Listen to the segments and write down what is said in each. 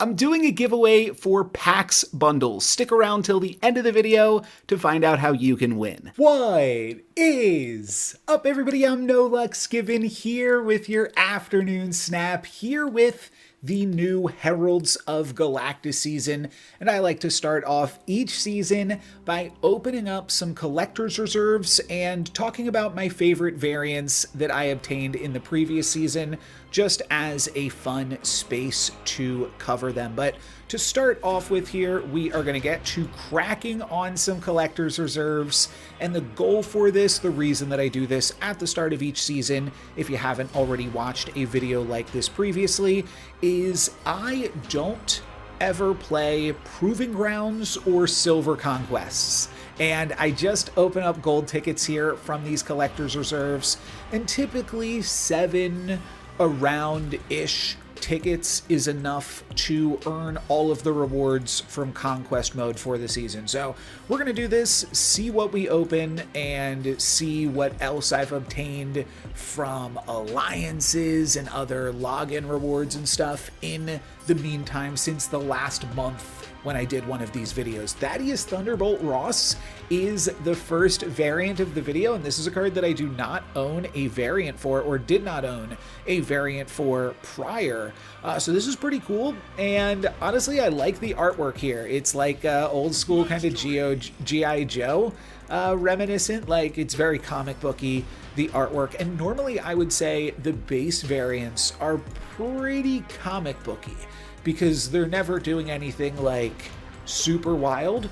I'm doing a giveaway for PAX bundles. Stick around till the end of the video to find out how you can win. What is up, everybody? I'm NoLucksGiven here with your afternoon snap, here with the new Heralds of Galactus season, and I like to start off each season by opening up some collector's reserves and talking about my favorite variants that I obtained in the previous season, just as a fun space to cover them. But to start off with here, we are going to get to cracking on some collector's reserves, and the goal for this, the reason that I do this at the start of each season, if you haven't already watched a video like this previously, is I don't ever play Proving Grounds or Silver Conquests. And I just open up gold tickets here from these collector's reserves, and typically 7 around-ish tickets is enough to earn all of the rewards from Conquest mode for the season. So we're going to do this, see what we open, and see what else I've obtained from alliances and other login rewards and stuff in the meantime since the last month when I did one of these videos. Thaddeus Thunderbolt Ross is the first variant of the video, and this is a card that I do not own a variant for, or did not own a variant for prior. So this is pretty cool, and honestly, I like the artwork here. It's like old school kind of G.I. Joe reminiscent, like it's very comic booky, the artwork, and normally I would say the base variants are pretty comic booky, because they're never doing anything like super wild.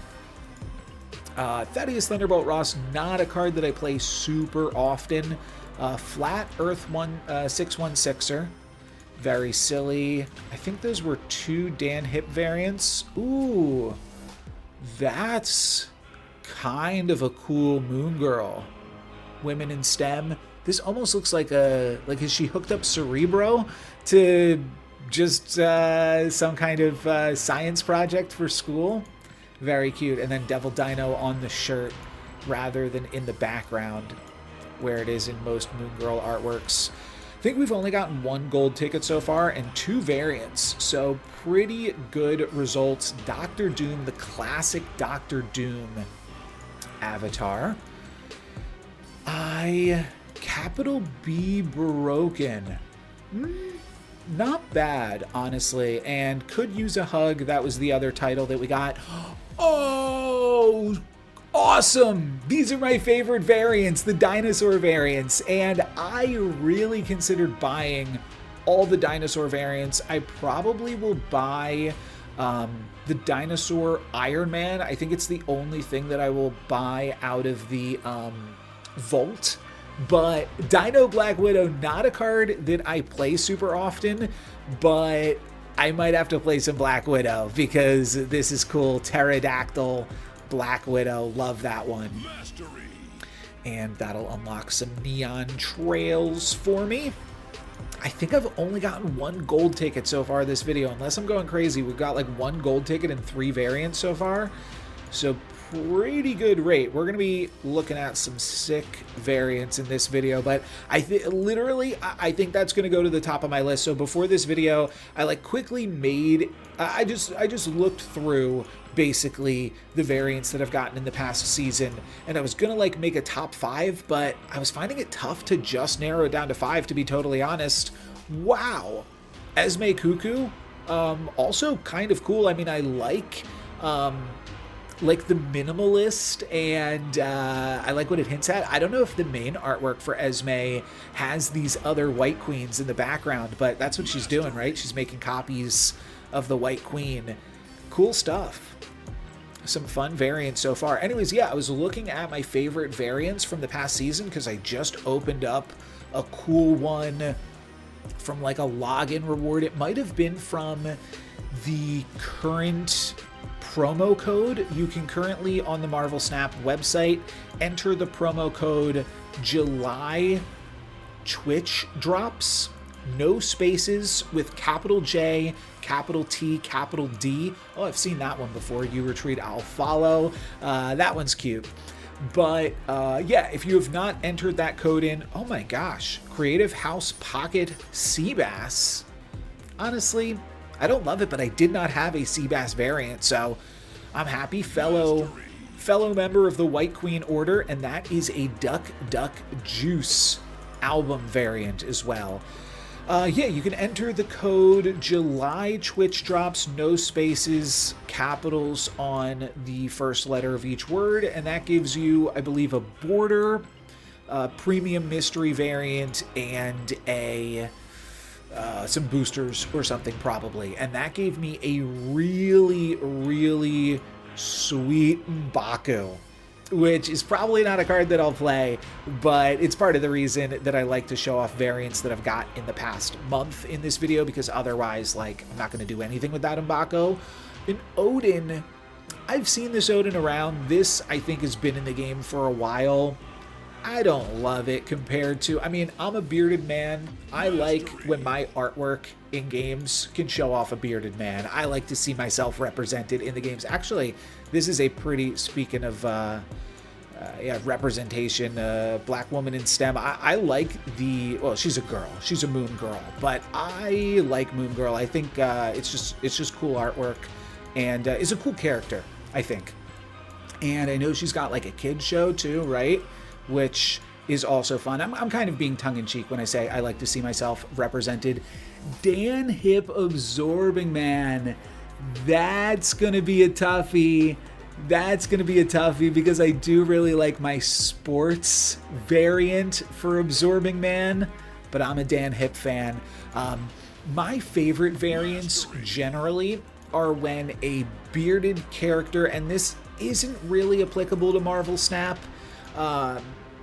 Thaddeus Thunderbolt Ross, not a card that I play super often. Flat Earth 616er, very silly. I think those were 2 Dan Hip variants. Ooh, that's kind of a cool Moon Girl. Women in STEM. This almost looks like is she hooked up Cerebro to just some kind of science project for school? Very cute. And then Devil Dino on the shirt rather than in the background where it is in most Moon Girl artworks. I think we've only gotten 1 gold ticket so far and 2 variants, so pretty good results. Dr. Doom, the classic Dr. Doom avatar. Capital B Broken. Not bad, honestly, and could use a hug. That was the other title that we got. Oh, awesome! These are my favorite variants, the dinosaur variants, and I really considered buying all the dinosaur variants. I probably will buy the dinosaur Iron Man. I think it's the only thing that I will buy out of the vault. But Dino Black Widow, not a card that I play super often, but I might have to play some Black Widow because this is cool. Pterodactyl Black Widow, love that one. Mastery. And that'll unlock some neon trails for me. I think I've only gotten 1 gold ticket so far this video, unless I'm going crazy. We've got like 1 gold ticket and 3 variants so far. So pretty good rate. We're going to be looking at some sick variants in this video, but I think that's going to go to the top of my list. So before this video, I quickly made, I just looked through basically the variants that I've gotten in the past season, and I was going to make a top 5, but I was finding it tough to just narrow it down to 5, to be totally honest. Wow. Esme Cuckoo, also kind of cool. I mean, I like the minimalist, and I like what it hints at. I don't know if the main artwork for Esme has these other White Queens in the background, but that's what she's doing, right? She's making copies of the White Queen. Cool stuff. Some fun variants so far. Anyways, yeah, I was looking at my favorite variants from the past season because I just opened up a cool one from a login reward. It might have been from the current promo code. You can currently on the Marvel Snap website enter the promo code July Twitch drops, no spaces, with capital J, capital T, capital D. Oh, I've seen that one before. You retreat, I'll follow. That one's cute. But yeah, if you have not entered that code in, oh my gosh, Creative House Pocket Seabass. Honestly, I don't love it, but I did not have a Seabass variant, so I'm happy. Fellow member of the White Queen Order, and that is a Duck Duck Juice album variant as well. Yeah, you can enter the code July Twitch drops, no spaces, capitals on the first letter of each word, and that gives you, I believe, a border, premium mystery variant, and a some boosters or something probably. And that gave me a really, really sweet Baku, which is probably not a card that I'll play, but it's part of the reason that I like to show off variants that I've got in the past month in this video, because otherwise, like, I'm not going to do anything with that Mbako. In Odin, I've seen this Odin around. This, I think, has been in the game for a while. I don't love it compared to, I mean, I'm a bearded man. I like when my artwork in games can show off a bearded man. I like to see myself represented in the games. Actually, this is a pretty, speaking of yeah, representation, black woman in STEM. I like the, well, she's a girl. She's a moon girl, but I like Moon Girl. I think it's just cool artwork, and is a cool character, I think. And I know she's got like a kid show too, right? Which is also fun. I'm kind of being tongue-in-cheek when I say I like to see myself represented. Dan Hip Absorbing Man. That's going to be a toughie. That's going to be a toughie because I do really like my sports variant for Absorbing Man, but I'm a Dan Hip fan. My favorite variants generally are when a bearded character, and this isn't really applicable to Marvel Snap,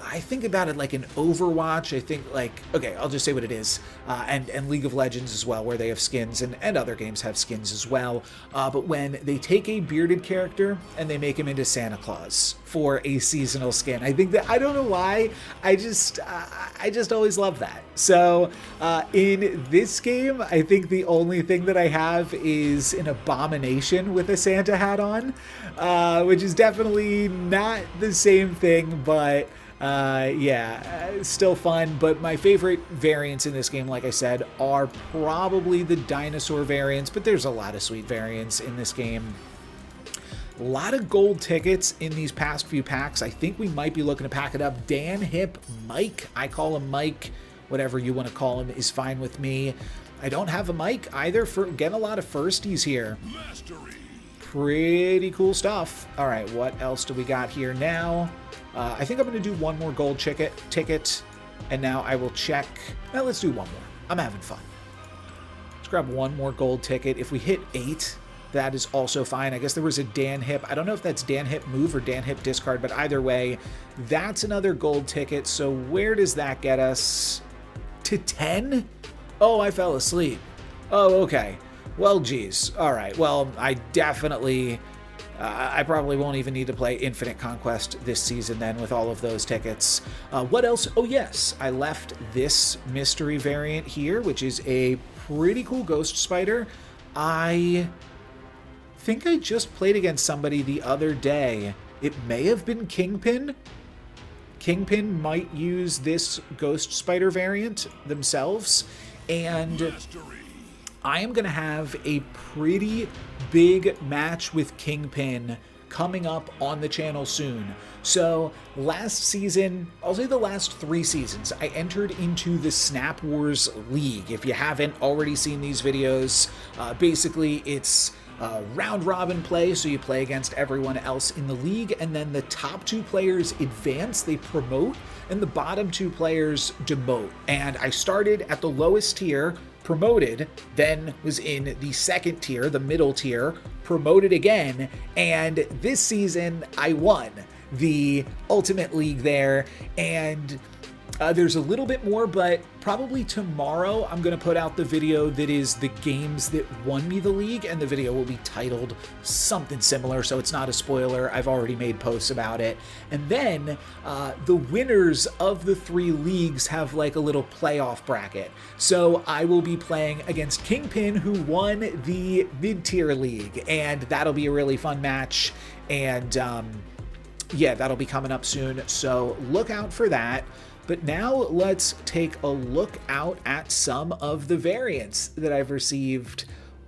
I think about it like an Overwatch. I think like, okay, I'll just say what it is. And League of Legends as well, where they have skins, and other games have skins as well. But when they take a bearded character and they make him into Santa Claus for a seasonal skin, I think that, I don't know why, I just always love that. So in this game, I think the only thing that I have is an Abomination with a Santa hat on, which is definitely not the same thing, but yeah, still fun. But my favorite variants in this game, like I said, are probably the dinosaur variants, but there's a lot of sweet variants in this game. A lot of gold tickets in these past few packs. I think we might be looking to pack it up. Dan Hip Mike, I call him Mike, whatever you want to call him is fine with me. I don't have a Mike either. For getting a lot of firsties here. Mastery. Pretty cool stuff. All right, what else do we got here now? I think I'm going to do one more gold ticket, and now I will check. Well, let's do one more. I'm having fun. Let's grab one more gold ticket. If we hit 8, that is also fine. I guess there was a Dan Hip. I don't know if that's Dan Hip move or Dan Hip discard, but either way, that's another gold ticket. So where does that get us? To 10? Oh, I fell asleep. Oh, okay. Well, geez. All right. Well, I definitely... I probably won't even need to play Infinite Conquest this season then with all of those tickets. What else? Oh, yes. I left this mystery variant here, which is a pretty cool Ghost Spider. I think I just played against somebody the other day. It may have been Kingpin. Kingpin might use this Ghost Spider variant themselves, and I am going to have a pretty big match with Kingpin coming up on the channel soon. So last season, I'll say the last 3 seasons, I entered into the Snap Wars League. If you haven't already seen these videos, basically it's round robin play, so you play against everyone else in the league, and then the top 2 players advance, they promote, and the bottom 2 players demote. And I started at the lowest tier, promoted, then was in the 2nd tier, the middle tier, promoted again, and this season I won the Ultimate League there, and there's a little bit more, but probably tomorrow I'm going to put out the video that is the games that won me the league, and the video will be titled something similar, so it's not a spoiler. I've already made posts about it. And then the winners of the 3 leagues have like a little playoff bracket. So I will be playing against Kingpin, who won the mid-tier league, and that'll be a really fun match. And yeah, that'll be coming up soon, so look out for that. But now let's take a look out at some of the variants that I've received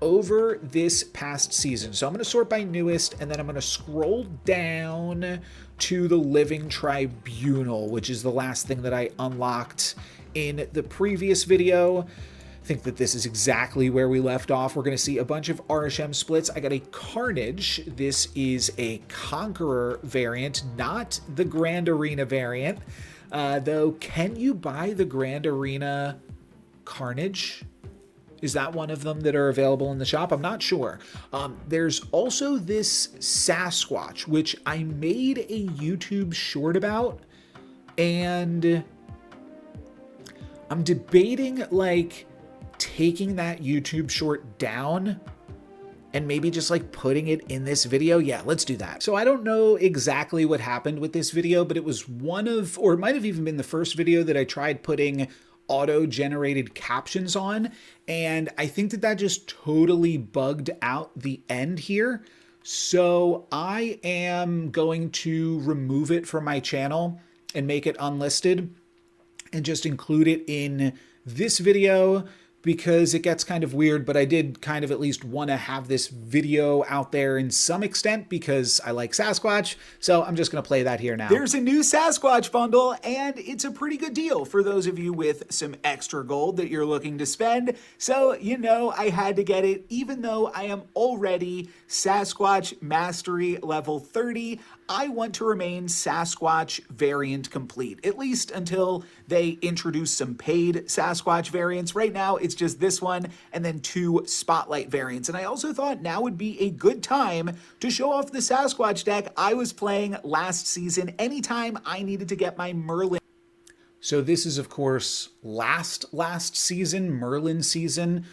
over this past season. So I'm going to sort by newest, and then I'm going to scroll down to the Living Tribunal, which is the last thing that I unlocked in the previous video. I think that this is exactly where we left off. We're going to see a bunch of RSM splits. I got a Carnage. This is a Conqueror variant, not the Grand Arena variant. Though, can you buy the Grand Arena Carnage? Is that one of them that are available in the shop? I'm not sure. There's also this Sasquatch, which I made a YouTube short about, and I'm debating like taking that YouTube short down and maybe just like putting it in this video. Yeah, let's do that. So I don't know exactly what happened with this video, but it was one of, or it might have even been the first video that I tried putting auto-generated captions on, and I think that that just totally bugged out the end here. So I am going to remove it from my channel and make it unlisted and just include it in this video, because it gets kind of weird, but I did kind of at least want to have this video out there in some extent because I like Sasquatch, so I'm just going to play that here now. There's a new Sasquatch bundle, and it's a pretty good deal for those of you with some extra gold that you're looking to spend, so you know I had to get it. Even though I am already Sasquatch Mastery level 30, I want to remain Sasquatch variant complete, at least until they introduce some paid Sasquatch variants. Right now, it's just this one and then 2 Spotlight variants. And I also thought now would be a good time to show off the Sasquatch deck I was playing last season anytime I needed to get my Merlin. So this is, of course, last season, Merlin season.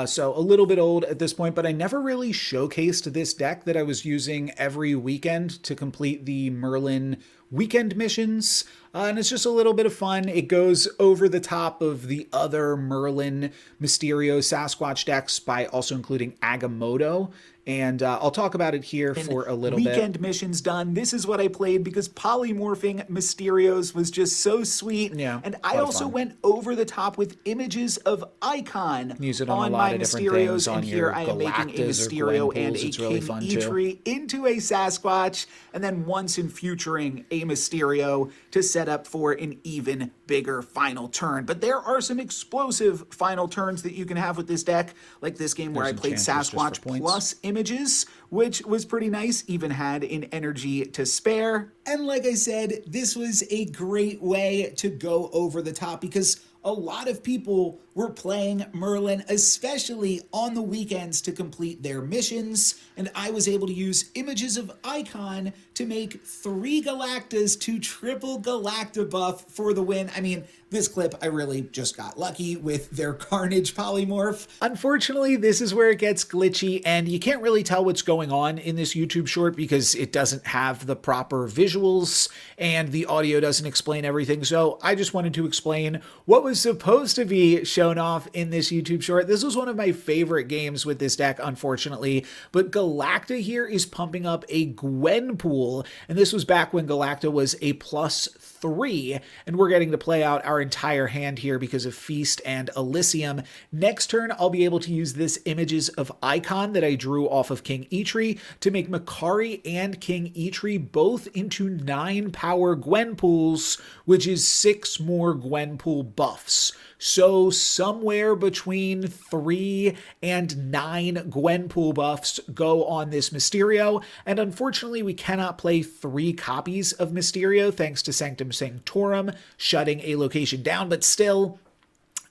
So a little bit old at this point, but I never really showcased this deck that I was using every weekend to complete the Merlin weekend missions. And it's just a little bit of fun. It goes over the top of the other Merlin Mysterio Sasquatch decks by also including Agamotto. And I'll talk about it here for a little bit. Weekend missions done. This is what I played because polymorphing Mysterios was just so sweet. Yeah, and I also went over the top with images of Icon Use it on my Mysterios. And here I am making a Mysterio and a King Eitri into a Sasquatch, and then once in futuring a Mysterio to set up for an even bigger final turn. But there are some explosive final turns that you can have with this deck, like this game where I played Sasquatch plus images, which was pretty nice, even had an energy to spare. And like I said, this was a great way to go over the top because a lot of people were playing Merlin, especially on the weekends, to complete their missions, and I was able to use images of Icon to make 3 Galactus to triple Galacta buff for the win. I mean, this clip, I really just got lucky with their Carnage polymorph. Unfortunately, this is where it gets glitchy, and you can't really tell what's going on in this YouTube short because it doesn't have the proper visuals, and the audio doesn't explain everything, so I just wanted to explain what was supposed to be shown off in this YouTube short. This was one of my favorite games with this deck, unfortunately, but Galacta here is pumping up a Gwenpool, and this was back when Galacta was a +3, and we're getting to play out our entire hand here because of Feast and Elysium. Next turn, I'll be able to use this images of Icon that I drew off of King Eitri to make Makari and King Eitri both into 9 power Gwenpools, which is 6 more Gwenpool buffs. So somewhere between 3 and 9 Gwenpool buffs go on this Mysterio, and unfortunately we cannot play 3 copies of Mysterio thanks to Sanctum Sanctorum shutting a location down, but still,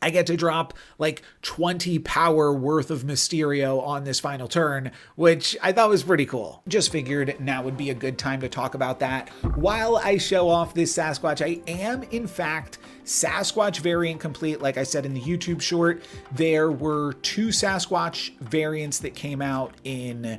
I get to drop like 20 power worth of Mysterio on this final turn, which I thought was pretty cool. Just figured now would be a good time to talk about that. While I show off this Sasquatch, I am in fact Sasquatch variant complete. Like I said in the YouTube short, there were 2 Sasquatch variants that came out in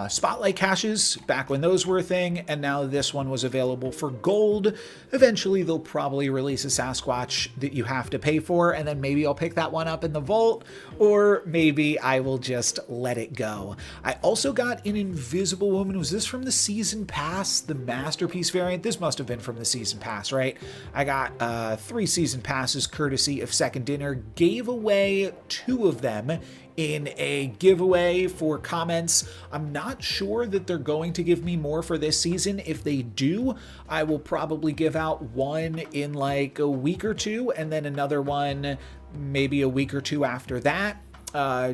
spotlight caches back when those were a thing, and now this one was available for gold. Eventually they'll probably release a Sasquatch that you have to pay for, and then maybe I'll pick that one up in the vault, or maybe I will just let it go. I also got an Invisible Woman. Was this from the season pass, the masterpiece variant? This must have been from the season pass, right? I got 3 season passes courtesy of Second Dinner, gave away 2 of them in a giveaway for comments. I'm not sure that they're going to give me more for this season. If they do, I will probably give out one in like a week or 2, and then another one maybe a week or 2 after that,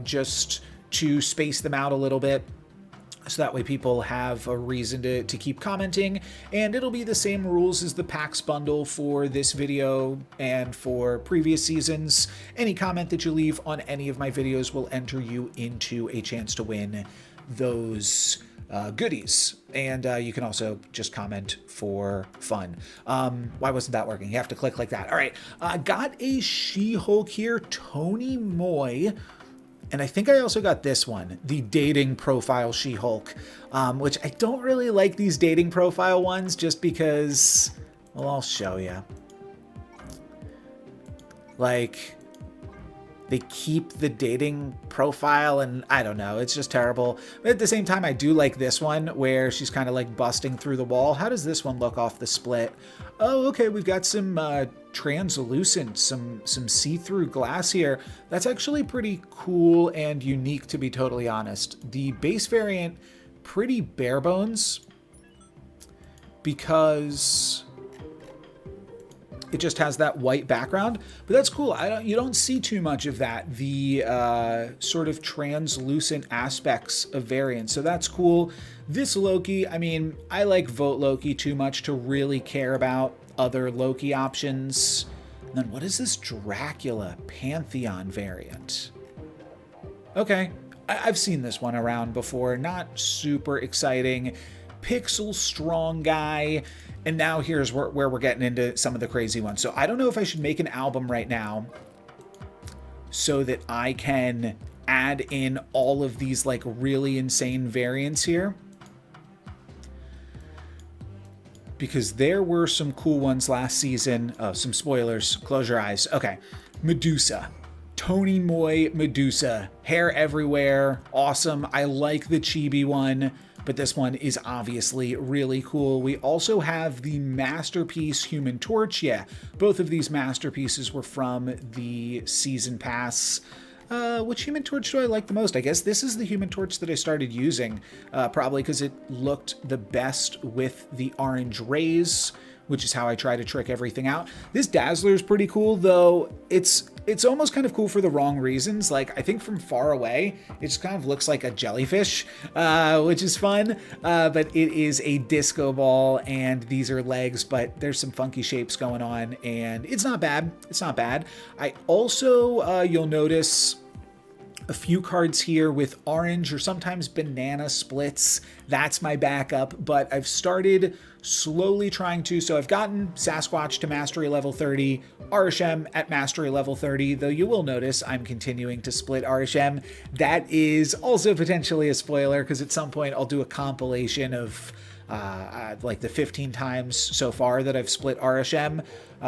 just to space them out a little bit. So that way people have a reason to keep commenting, and it'll be the same rules as the PAX bundle for this video and for previous seasons. Any comment that you leave on any of my videos will enter you into a chance to win those goodies. And you can also just comment for fun. Why wasn't that working? You have to click like that. All right, got a She-Hulk here, Tony Moy. And I think I also got this one, the dating profile She-Hulk, which I don't really like these dating profile ones just because, well, I'll show you. Like, they keep the dating profile, and I don't know, it's just terrible. But at the same time, I do like this one where she's kind of like busting through the wall. How does this one look off the split? Oh, okay, we've got some translucent, some see-through glass here. That's actually pretty cool and unique, to be totally honest. The base variant, pretty bare bones because it just has that white background, but that's cool. You don't see too much of that, the sort of translucent aspects of variants, so that's cool. This Loki, I mean, I like Vote Loki too much to really care about other Loki options. And then what is this Dracula Pantheon variant? Okay, I've seen this one around before, not super exciting. Pixel strong guy. And now here's where we're getting into some of the crazy ones. So I don't know if I should make an album right now so that I can add in all of these like really insane variants here, because there were some cool ones last season. Oh, some spoilers. Close your eyes. Okay. Medusa. Tony Moy Medusa. Hair everywhere. Awesome. I like the chibi one, but this one is obviously really cool. We also have the Masterpiece Human Torch. Yeah, both of these masterpieces were from the season pass. Which Human Torch do I like the most? I guess this is the Human Torch that I started using, probably because it looked the best with the orange rays, which is how I try to trick everything out. This Dazzler is pretty cool, though it's almost kind of cool for the wrong reasons. Like, I think from far away, it just kind of looks like a jellyfish, which is fun, but it is a disco ball, and these are legs, but there's some funky shapes going on, and it's not bad. It's not bad. I also, you'll notice a few cards here with orange or sometimes banana splits. That's my backup, but I've started slowly trying to. So I've gotten Sasquatch to Mastery level 30, Arishem at Mastery level 30, though you will notice I'm continuing to split Arishem. That is also potentially a spoiler, because at some point I'll do a compilation of like the 15 times so far that I've split Arishem.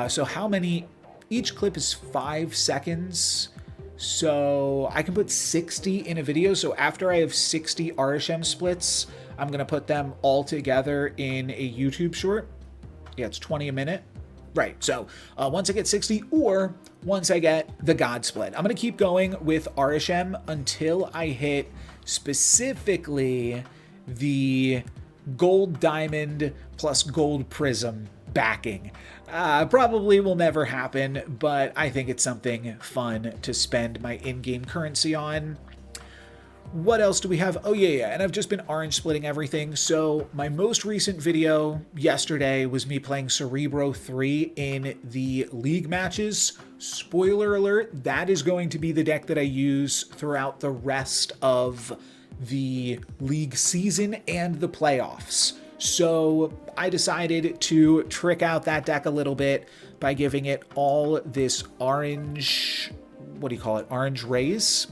So how many? Each clip is 5 seconds. So I can put 60 in a video. So after I have 60 Arishem splits, I'm going to put them all together in a YouTube short. Yeah, it's 20 a minute. Right. So once I get 60, or once I get the God split, I'm going to keep going with Arishem until I hit specifically the gold diamond plus gold prism backing. Probably will never happen, but I think it's something fun to spend my in-game currency on. What else do we have? Oh yeah, and I've just been orange splitting everything. So my most recent video yesterday was me playing Cerebro 3 in the league matches. Spoiler alert, that is going to be the deck that I use throughout the rest of the league season and the playoffs. So I decided to trick out that deck a little bit by giving it all this orange, what do you call it? Orange rays.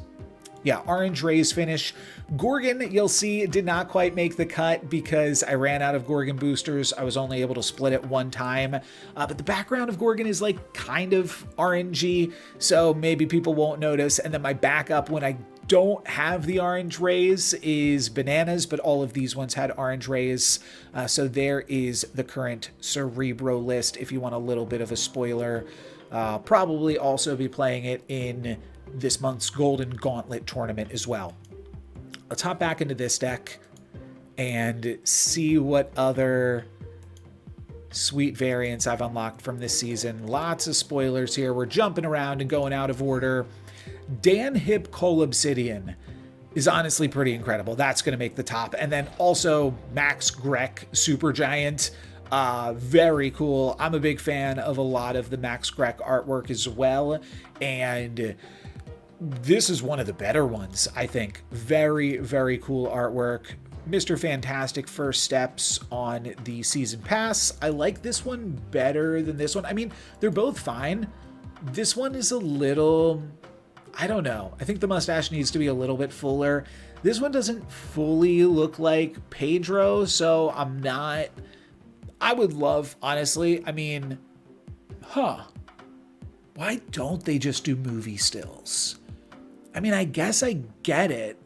Yeah, Orange Rays finish. Gorgon, you'll see, did not quite make the cut because I ran out of Gorgon boosters. I was only able to split it one time. But the background of Gorgon is like kind of orangey, so maybe people won't notice. And then my backup when I don't have the Orange Rays is Bananas, but all of these ones had Orange Rays. So there is the current Cerebro list if you want a little bit of a spoiler. Probably also be playing it in this month's Golden Gauntlet tournament as well. Let's hop back into this deck and see what other sweet variants I've unlocked from this season. Lots of spoilers here. We're jumping around and going out of order. Dan Hip Coal Obsidian is honestly pretty incredible. That's going to make the top. And then also Max Grek Supergiant. Very cool. I'm a big fan of a lot of the Max Grek artwork as well. And this is one of the better ones, I think. Very, very cool artwork. Mr. Fantastic first steps on the season pass. I like this one better than this one. I mean, they're both fine. This one is a little, I don't know. I think the mustache needs to be a little bit fuller. This one doesn't fully look like Pedro, so I'm not, I would love, honestly, I mean, why don't they just do movie stills? I mean, I guess I get it,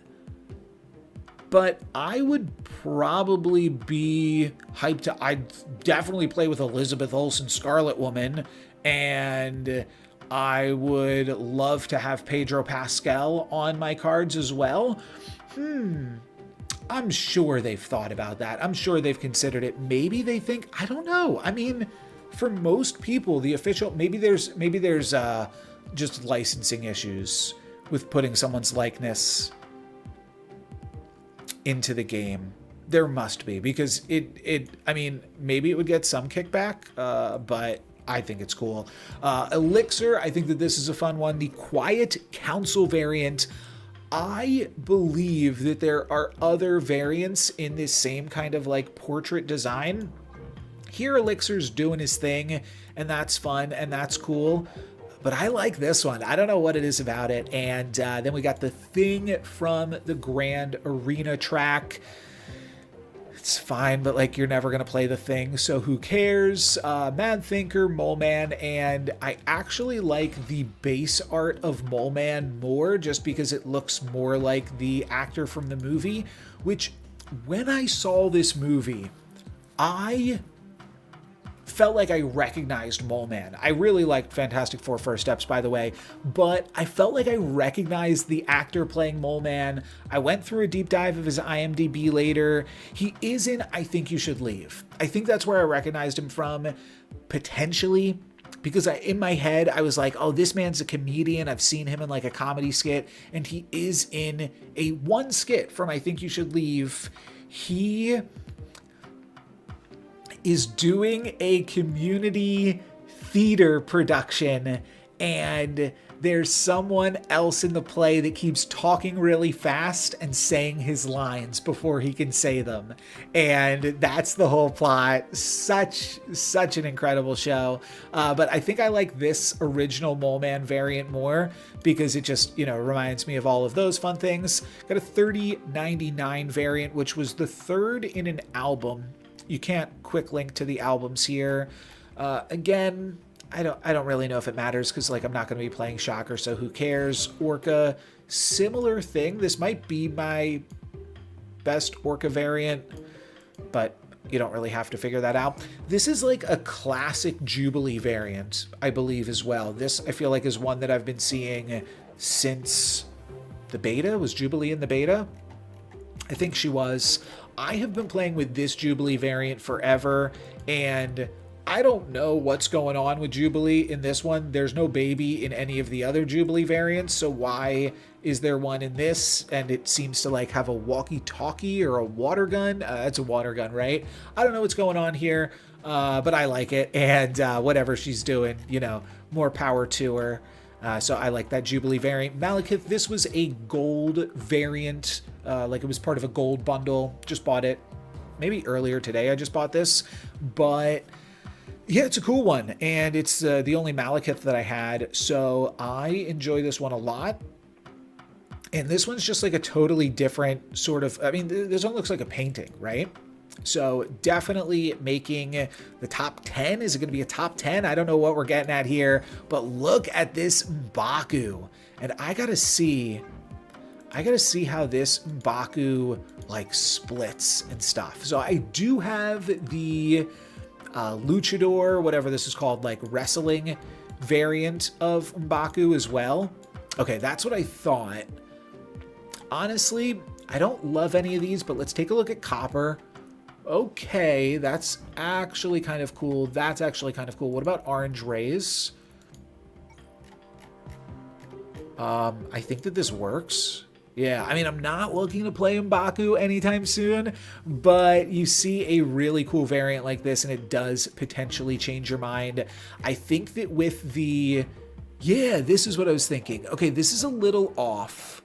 but I would probably be hyped to, I'd definitely play with Elizabeth Olsen, Scarlet Woman, and I would love to have Pedro Pascal on my cards as well. I'm sure they've thought about that. I'm sure they've considered it. Maybe they think, I don't know. I mean, for most people, the official, maybe there's just licensing issues with putting someone's likeness into the game. There must be, because I mean, maybe it would get some kickback, but I think it's cool. Elixir, I think that this is a fun one. The Quiet Council variant. I believe that there are other variants in this same kind of like portrait design. Here, Elixir's doing his thing, and that's fun, and that's cool. But I like this one. I don't know what it is about it. And then we got the Thing from the Grand Arena track. It's fine, but like you're never going to play the Thing, so who cares? Mad Thinker, Mole Man, and I actually like the base art of Mole Man more just because it looks more like the actor from the movie, which when I saw this movie, I felt like I recognized Mole Man. I really liked Fantastic Four First Steps, by the way, but I felt like I recognized the actor playing Mole Man. I went through a deep dive of his IMDb later. He is in I Think You Should Leave. I think that's where I recognized him from, potentially, because in my head, I was like, oh, this man's a comedian. I've seen him in like a comedy skit, and he is in one skit from I Think You Should Leave. He is doing a community theater production, and there's someone else in the play that keeps talking really fast and saying his lines before he can say them. And that's the whole plot. Such an incredible show. But I think I like this original Mole Man variant more because it just, reminds me of all of those fun things. Got a 3099 variant, which was the third in an album. You can't quick link to the albums here. Again, I don't really know if it matters because like I'm not going to be playing Shocker, so who cares? Orca, similar thing. This might be my best Orca variant, but you don't really have to figure that out. This is like a classic Jubilee variant, I believe, as well. This I feel like is one that I've been seeing since the beta. Was Jubilee in the beta? I think she was. I have been playing with this Jubilee variant forever, and I don't know what's going on with Jubilee in this one. There's no baby in any of the other Jubilee variants, so why is there one in this? And it seems to like have a walkie-talkie or a water gun. It's a water gun, right? I don't know what's going on here, but I like it, and whatever she's doing, more power to her. So I like that Jubilee variant. Malekith, this was a gold variant. Like it was part of a gold bundle. Just bought it maybe earlier today. I just bought this, but yeah, it's a cool one. And it's the only Malekith that I had. So I enjoy this one a lot. And this one's just like a totally different sort of, I mean, this one looks like a painting, right? So definitely making the top 10. Is it going to be a top 10? I don't know what we're getting at here, but look at this M'Baku. And I got to see how this M'Baku like splits and stuff. So I do have the luchador, whatever this is called, like wrestling variant of M'Baku as well. Okay, that's what I thought. Honestly, I don't love any of these, but let's take a look at copper. Okay, that's actually kind of cool. That's actually kind of cool. What about orange rays? I think that this works. Yeah, I mean, I'm not looking to play M'Baku anytime soon, but you see a really cool variant like this, and it does potentially change your mind. I think that with the... Yeah, this is what I was thinking. Okay, this is a little off,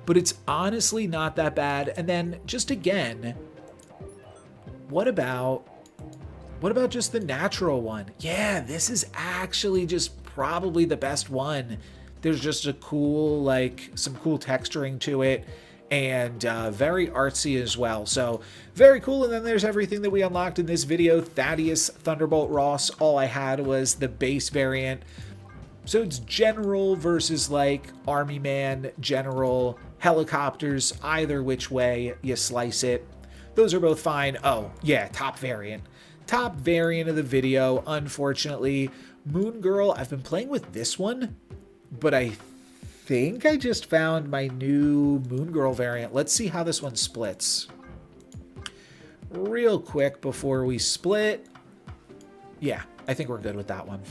but it's honestly not that bad. And then just again, what about just the natural one? Yeah, this is actually just probably the best one. There's just a cool, like some cool texturing to it, and very artsy as well. So very cool. And then there's everything that we unlocked in this video. Thaddeus, Thunderbolt Ross. All I had was the base variant. So it's general versus like army man, general, helicopters, either which way you slice it. Those are both fine. Oh, yeah, top variant. Top variant of the video, unfortunately. Moon Girl, I've been playing with this one, but I think I just found my new Moon Girl variant. Let's see how this one splits. Real quick before we split. Yeah, I think we're good with that one.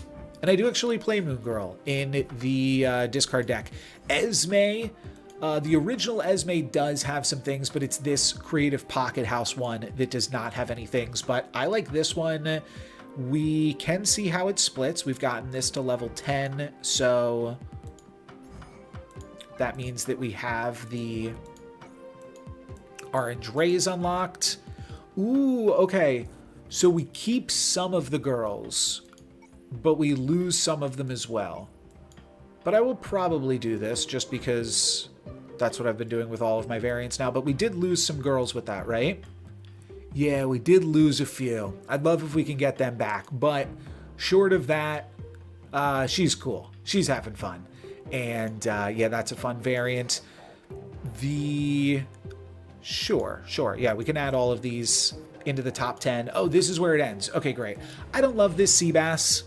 And I do actually play Moon Girl in the discard deck. Esme, the original Esme does have some things, but it's this Creative Pocket House one that does not have any things. But I like this one. We can see how it splits. We've gotten this to level 10, so that means that we have the orange rays unlocked. Ooh, okay. So we keep some of the girls, but we lose some of them as well. But I will probably do this just because that's what I've been doing with all of my variants now. But we did lose some girls with that, right? Yeah, we did lose a few. I'd love if we can get them back. But short of that, she's cool. She's having fun. And yeah, that's a fun variant. Sure. Yeah, we can add all of these into the top 10. Oh, this is where it ends. Okay, great. I don't love this sea bass.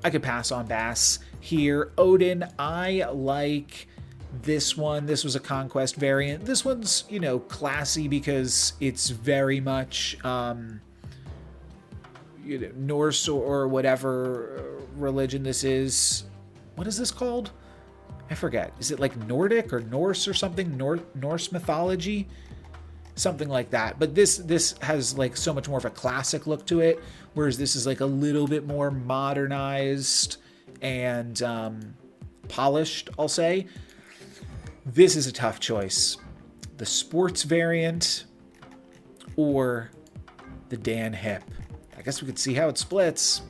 I could pass on bass here. Odin, I like this one. This was a conquest variant. This one's, you know, classy because it's very much you know, Norse or whatever religion this is. What is this called? I forget. Is it like Nordic or Norse or something? Norse mythology? Something like that. But this has like so much more of a classic look to it, whereas this is like a little bit more modernized and polished, I'll say. This is a tough choice. The sports variant or the Dan Hip. I guess we could see how it splits.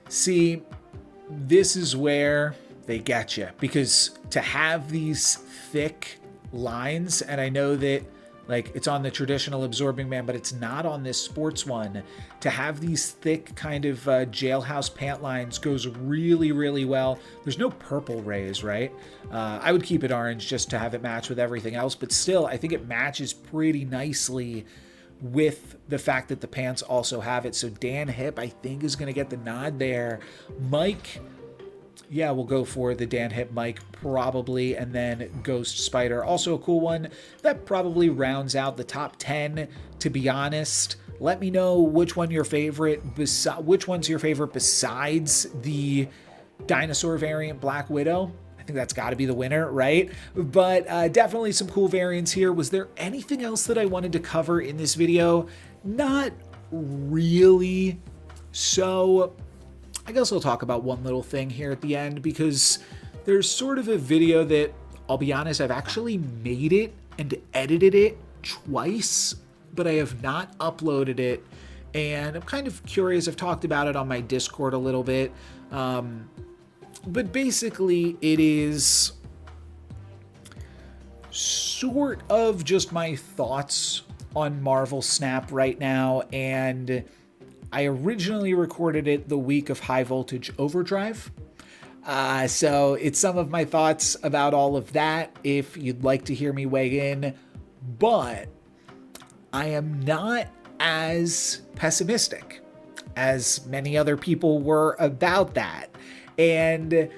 See, this is where they get you, because to have these thick lines, and I know that like it's on the traditional absorbing man, but it's not on this sports one. To have these thick kind of jailhouse pant lines goes really, really well. There's no purple rays, right? I would keep it orange just to have it match with everything else, but still, I think it matches pretty nicely with the fact that the pants also have it. So Dan Hip, I think, is going to get the nod there. Mike, yeah, we'll go for the Dan Hip Mike probably, and then Ghost Spider, also a cool one. That probably rounds out the top 10, to be honest. Let me know which one's your favorite besides the dinosaur variant Black Widow. I think that's got to be the winner, right? But definitely some cool variants here. Was there anything else that I wanted to cover in this video? Not really. So I guess I'll talk about one little thing here at the end, because there's sort of a video that, I'll be honest, I've actually made it and edited it twice, but I have not uploaded it. and I'm kind of curious. I've talked about it on my Discord a little bit, but basically it is sort of just my thoughts on Marvel Snap right now, and I originally recorded it the week of High Voltage Overdrive. So it's some of my thoughts about all of that, if you'd like to hear me weigh in, but I am not as pessimistic as many other people were about that. And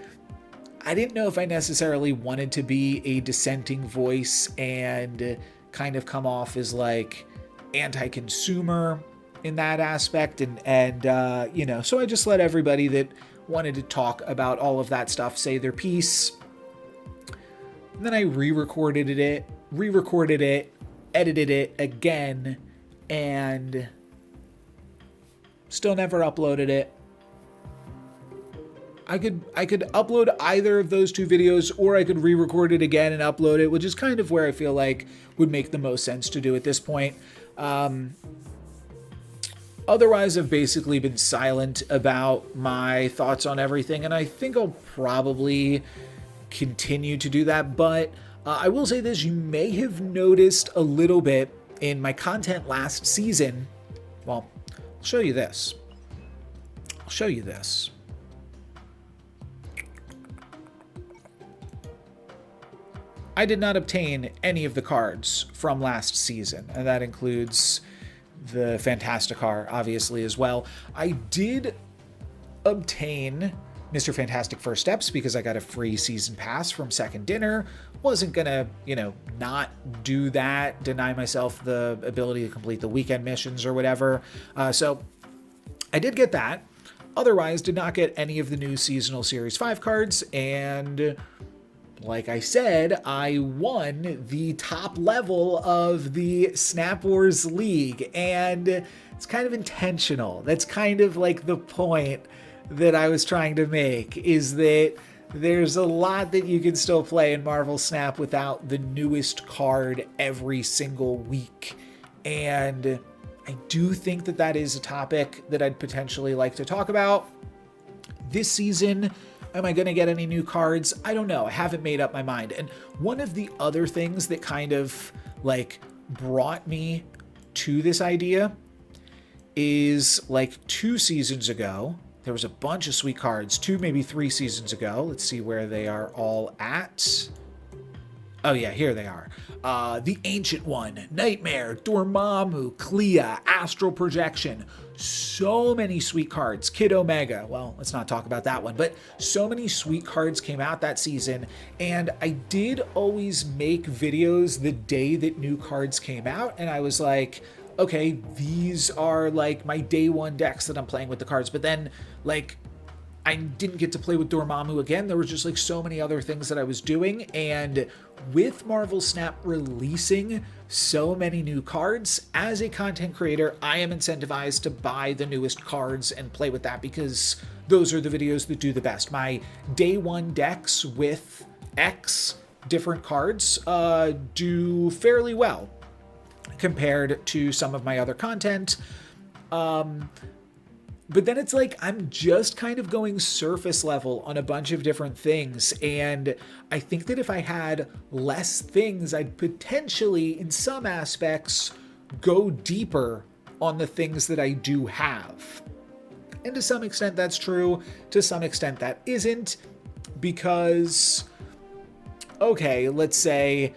I didn't know if I necessarily wanted to be a dissenting voice and kind of come off as like anti-consumer in that aspect. And so I just let everybody that wanted to talk about all of that stuff say their piece. And then I re-recorded it, edited it again, and still never uploaded it. I could upload either of those two videos, or I could re-record it again and upload it, which is kind of where I feel like would make the most sense to do at this point. Otherwise, I've basically been silent about my thoughts on everything, and I think I'll probably continue to do that. But I will say this, you may have noticed a little bit in my content last season. Well, I'll show you this. I did not obtain any of the cards from last season, and that includes the Fantasticar, obviously, as well. I did obtain Mr. Fantastic First Steps because I got a free season pass from Second Dinner. Wasn't gonna, not do that, deny myself the ability to complete the weekend missions or whatever. So I did get that. Otherwise, did not get any of the new Seasonal Series 5 cards, and like I said, I won the top level of the Snap Wars League, and it's kind of intentional. That's kind of like the point that I was trying to make, is that there's a lot that you can still play in Marvel Snap without the newest card every single week. And I do think that that is a topic that I'd potentially like to talk about. This season, am I going to get any new cards? I don't know. I haven't made up my mind. And one of the other things that kind of like brought me to this idea is like 2 seasons ago, there was a bunch of sweet cards, 2, maybe 3 seasons ago. Let's see where they are all at. Oh yeah, here they are. The Ancient One, Nightmare, Dormammu, Clea, Astral Projection. So many sweet cards. Kid Omega. Well, let's not talk about that one, but so many sweet cards came out that season, and I did always make videos the day that new cards came out, and I was like, okay, these are like my day one decks that I'm playing with the cards, but then like I didn't get to play with Dormammu again. There was just like so many other things that I was doing, and with Marvel Snap releasing so many new cards, as a content creator, I am incentivized to buy the newest cards and play with that because those are the videos that do the best. My day one decks with X different cards do fairly well compared to some of my other content. But then it's like I'm just kind of going surface level on a bunch of different things. And I think that if I had less things, I'd potentially, in some aspects, go deeper on the things that I do have. And to some extent that's true. To some extent that isn't. Because, okay, let's say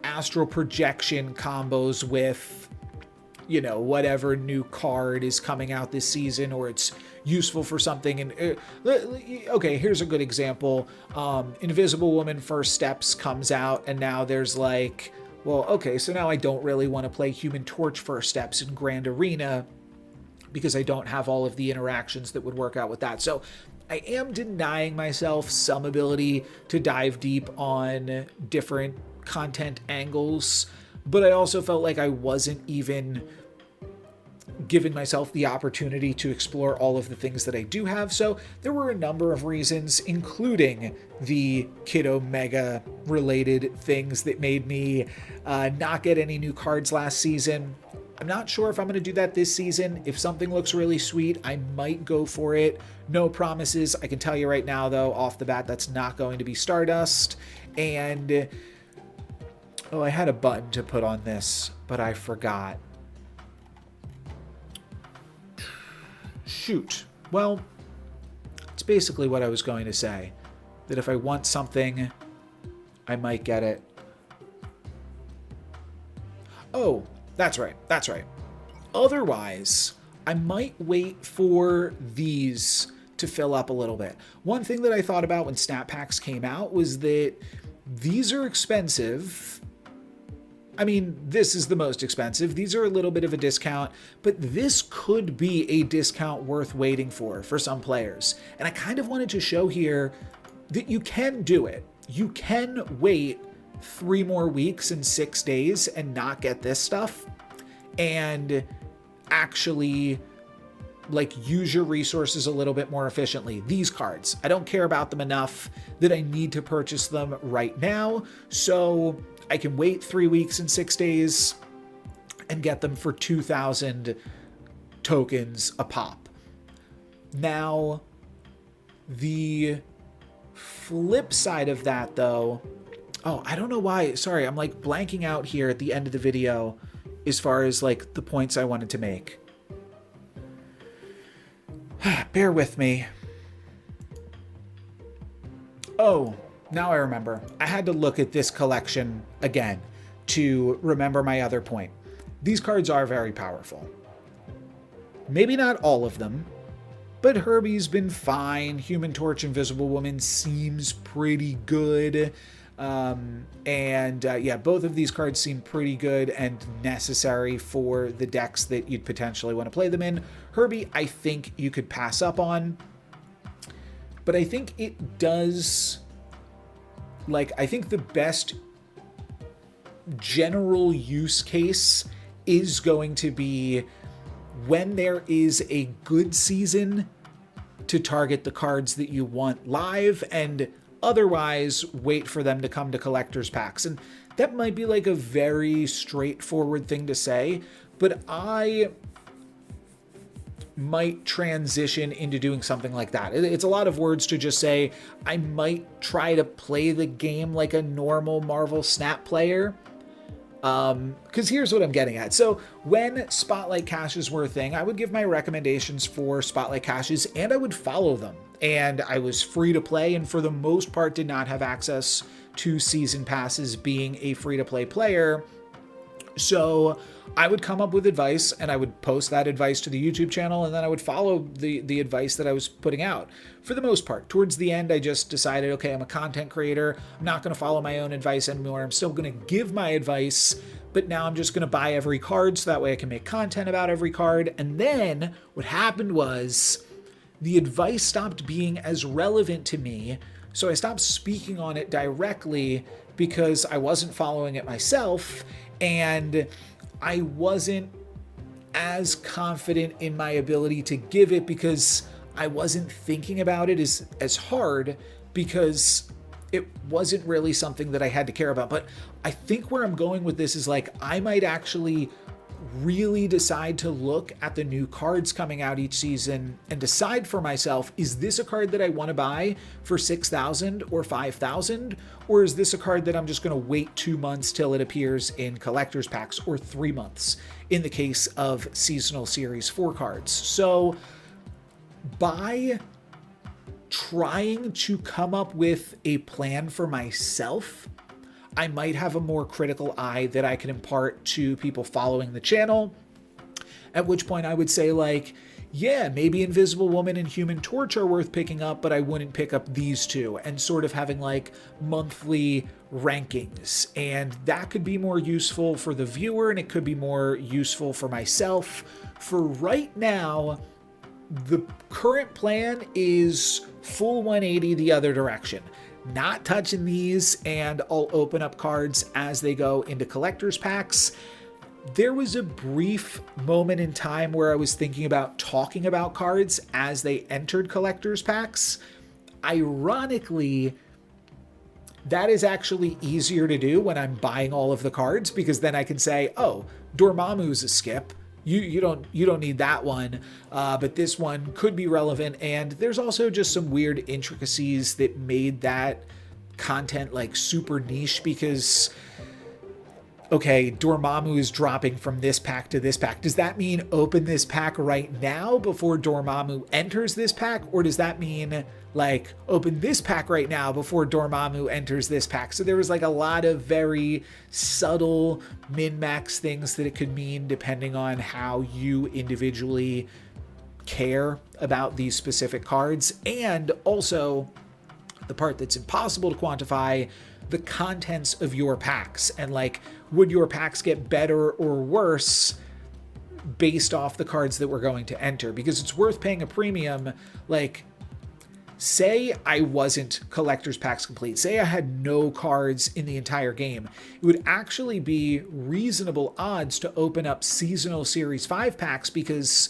Astral Projection combos with whatever new card is coming out this season, or it's useful for something. And okay, here's a good example. Invisible Woman First Steps comes out, and now there's like, well, okay, so now I don't really want to play Human Torch First Steps in Grand Arena because I don't have all of the interactions that would work out with that. So I am denying myself some ability to dive deep on different content angles, but I also felt like I wasn't even giving myself the opportunity to explore all of the things that I do have. So there were a number of reasons, including the Kid Omega related things that made me not get any new cards last season. I'm not sure if I'm going to do that this season. If something looks really sweet, I might go for it. No promises. I can tell you right now, though, off the bat, that's not going to be Stardust. And, oh, I had a button to put on this, but I forgot. Shoot. Well, it's basically what I was going to say. That if I want something, I might get it. Oh, that's right. That's right. Otherwise, I might wait for these to fill up a little bit. One thing that I thought about when Snap Packs came out was that these are expensive. I mean, this is the most expensive. These are a little bit of a discount, but this could be a discount worth waiting for some players. And I kind of wanted to show here that you can do it. You can wait 3 more weeks and 6 days and not get this stuff and actually like use your resources a little bit more efficiently. These cards, I don't care about them enough that I need to purchase them right now. So I can wait 3 weeks and 6 days and get them for 2,000 tokens a pop. Now, the flip side of that though, oh, I don't know why. Sorry, I'm like blanking out here at the end of the video as far as like the points I wanted to make. Bear with me. Oh, now I remember. I had to look at this collection again to remember my other point. These cards are very powerful. Maybe not all of them, but Herbie's been fine. Human Torch, Invisible Woman seems pretty good. Yeah, both of these cards seem pretty good and necessary for the decks that you'd potentially want to play them in. Herbie, I think you could pass up on, but I think it does, like, I think the best general use case is going to be when there is a good season to target the cards that you want live, and otherwise wait for them to come to collector's packs. And that might be like a very straightforward thing to say, but I might transition into doing something like that. It's a lot of words to just say I might try to play the game like a normal Marvel Snap player. Because here's what I'm getting at. So when Spotlight Caches were a thing, I would give my recommendations for Spotlight Caches and I would follow them. And I was free to play and for the most part did not have access to season passes being a free to play player. So I would come up with advice and I would post that advice to the YouTube channel and then I would follow the advice that I was putting out. For the most part, towards the end, I just decided, okay, I'm a content creator. I'm not going to follow my own advice anymore. I'm still going to give my advice, but now I'm just going to buy every card so that way I can make content about every card. And then what happened was the advice stopped being as relevant to me. So I stopped speaking on it directly because I wasn't following it myself. And I wasn't as confident in my ability to give it because I wasn't thinking about it as hard because it wasn't really something that I had to care about. But I think where I'm going with this is like, I might actually really decide to look at the new cards coming out each season and decide for myself, is this a card that I want to buy for 6,000 or 5,000? Or is this a card that I'm just going to wait 2 months till it appears in collector's packs, or 3 months in the case of seasonal series 4 cards? So by trying to come up with a plan for myself, I might have a more critical eye that I can impart to people following the channel, at which point I would say like, yeah, maybe Invisible Woman and Human Torch are worth picking up, but I wouldn't pick up these two, and sort of having like monthly rankings. And that could be more useful for the viewer and it could be more useful for myself. For right now, the current plan is full 180 the other direction. Not touching these, and I'll open up cards as they go into collector's packs. There was a brief moment in time where I was thinking about talking about cards as they entered collector's packs. Ironically, that is actually easier to do when I'm buying all of the cards, because then I can say, oh, Dormammu's a skip. You don't need that one, but this one could be relevant. And there's also just some weird intricacies that made that content like super niche, because okay, Dormammu is dropping from this pack to this pack. Does that mean open this pack right now before Dormammu enters this pack? Or does that mean like open this pack right now before Dormammu enters this pack? So there was like a lot of very subtle min-max things that it could mean depending on how you individually care about these specific cards. And also the part that's impossible to quantify, the contents of your packs, and like, would your packs get better or worse based off the cards that we're going to enter? Because it's worth paying a premium. Like, say I wasn't collector's packs complete, say I had no cards in the entire game, it would actually be reasonable odds to open up seasonal series 5 packs, because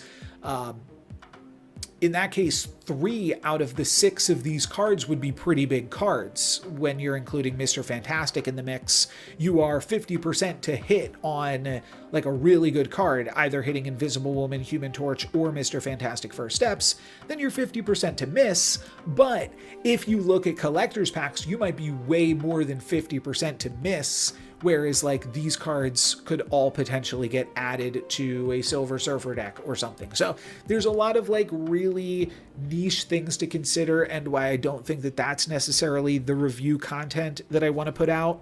in that case, 3 out of the 6 of these cards would be pretty big cards. When you're including Mr. Fantastic in the mix, you are 50% to hit on like a really good card, either hitting Invisible Woman, Human Torch, or Mr. Fantastic First Steps. Then you're 50% to miss. But if you look at collector's packs, you might be way more than 50% to miss. Whereas like these cards could all potentially get added to a Silver Surfer deck or something. So there's a lot of like really niche things to consider, and why I don't think that that's necessarily the review content that I want to put out.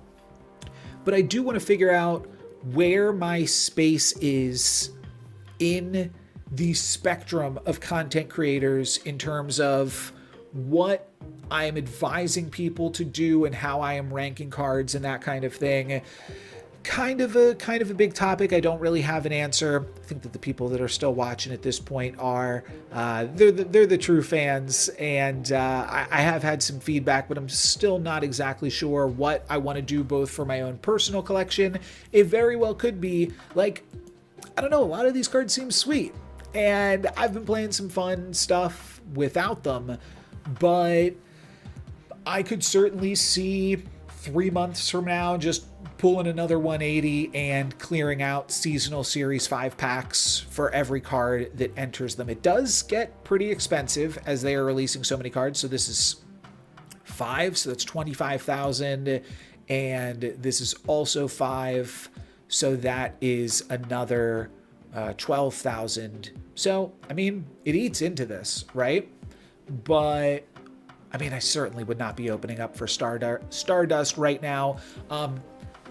But I do want to figure out where my space is in the spectrum of content creators in terms of what I am advising people to do and how I am ranking cards and that kind of thing. Kind of a big topic. I don't really have an answer. I think that the people that are still watching at this point are they're the true fans, and I have had some feedback, but I'm still not exactly sure what I want to do, both for my own personal collection. It very well could be like, I don't know, a lot of these cards seem sweet, and I've been playing some fun stuff without them, but I could certainly see 3 months from now just pulling another 180 and clearing out seasonal series 5 packs for every card that enters them. It does get pretty expensive as they are releasing so many cards. So this is 5, so that's 25,000, and this is also 5, so that is another 12,000. So I mean, it eats into this, right? But I mean, I certainly would not be opening up for Stardust right now.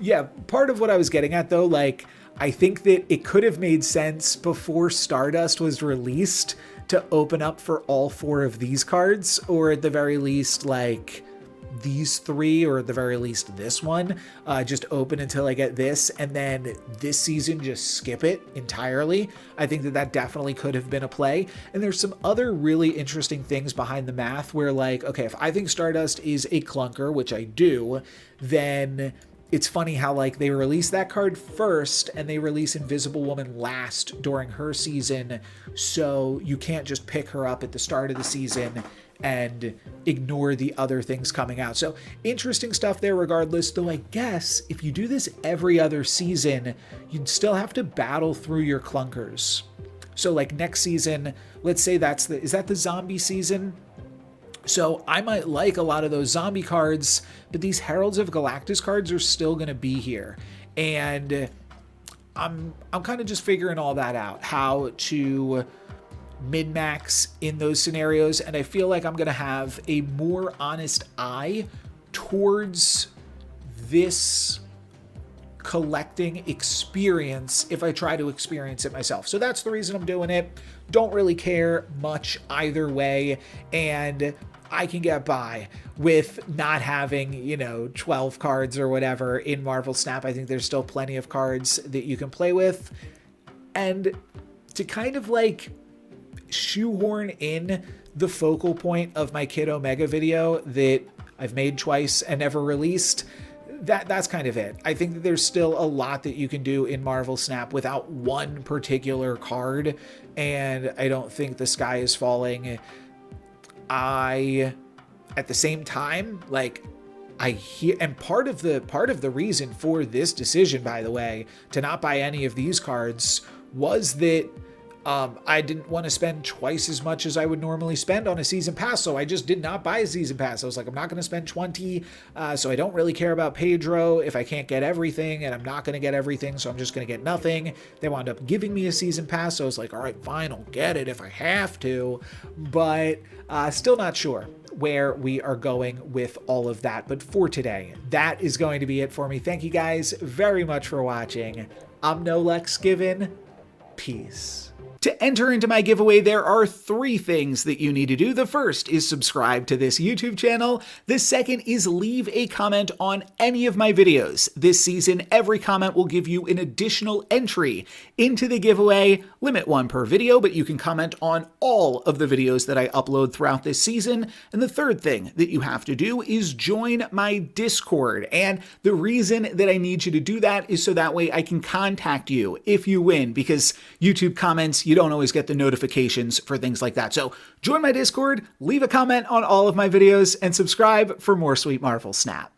Yeah, part of what I was getting at though, like, I think that it could have made sense before Stardust was released to open up for all 4 of these cards, or at the very least, like, these 3, or at the very least this one, just open until I get this, and then this season just skip it entirely. I think that that definitely could have been a play. And there's some other really interesting things behind the math where, like, okay, if I think Stardust is a clunker, which I do, then it's funny how like they release that card first and they release Invisible Woman last during her season, so you can't just pick her up at the start of the season and ignore the other things coming out. So interesting stuff there regardless, though I guess if you do this every other season, you'd still have to battle through your clunkers. So like next season, let's say is that the zombie season? So I might like a lot of those zombie cards, but these Heralds of Galactus cards are still going to be here. And I'm kind of just figuring all that out, how to min-max in those scenarios. And I feel like I'm going to have a more honest eye towards this collecting experience if I try to experience it myself. So that's the reason I'm doing it. Don't really care much either way, and I can get by with not having, 12 cards or whatever in Marvel Snap. I think there's still plenty of cards that you can play with. And to kind of like shoehorn in the focal point of my Kid Omega video that I've made twice and never released, that's kind of it. I think that there's still a lot that you can do in Marvel Snap without one particular card, and I don't think the sky is falling. At the same time, like, I hear, and part of the reason for this decision, by the way, to not buy any of these cards was that I didn't want to spend twice as much as I would normally spend on a season pass, so I just did not buy a season pass. I was like, I'm not going to spend 20, so I don't really care about Pedro if I can't get everything, and I'm not going to get everything, so I'm just going to get nothing. They wound up giving me a season pass, so I was like, all right, fine, I'll get it if I have to, but still not sure where we are going with all of that. But for today, that is going to be it for me. Thank you guys very much for watching. I'm NoLucksGiven. Peace. To enter into my giveaway, there are 3 things that you need to do. The first is subscribe to this YouTube channel. The second is leave a comment on any of my videos. This season, every comment will give you an additional entry into the giveaway. Limit 1 per video, but you can comment on all of the videos that I upload throughout this season. And the third thing that you have to do is join my Discord. And the reason that I need you to do that is so that way I can contact you if you win, because YouTube comments, you don't always get the notifications for things like that. So join my Discord, leave a comment on all of my videos, and subscribe for more Sweet Marvel Snap.